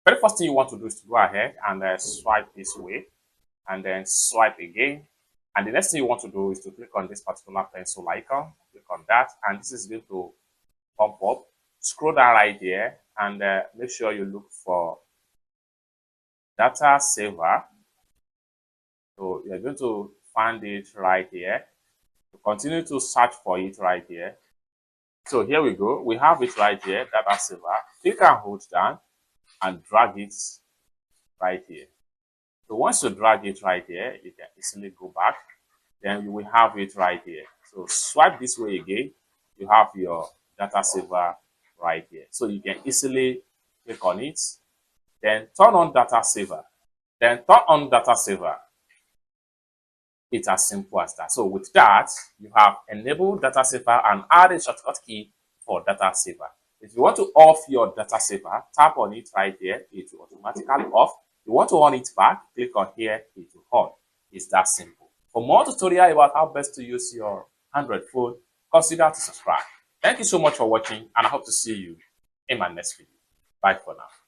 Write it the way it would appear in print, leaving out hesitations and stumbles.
Very first thing you want to do is to go ahead and swipe this way, and then swipe again. And the next thing you want to do is to click on this particular pencil icon. Click on that, and this is going to pop up. Scroll down right here, and make sure you look for data saver. So you're going to find it right here. Continue to search for it right here. So here we go. We have it right here, data saver. Click and hold down and drag it right here. So once you drag it right here, you can easily go back. Then you will have it right here. So swipe this way again. You have your data saver right here. So you can easily click on it. Then turn on data saver. Then turn on data saver. It's as simple as that. So with that, you have enabled data saver and added shortcut key for data saver. If you want to off your data saver, tap on it right here. It will automatically off. If you want to on it back, click on here. It will on. It's that simple. For more tutorial about how best to use your Android phone, consider to subscribe. Thank you so much for watching, and I hope to see you in my next video. Bye for now.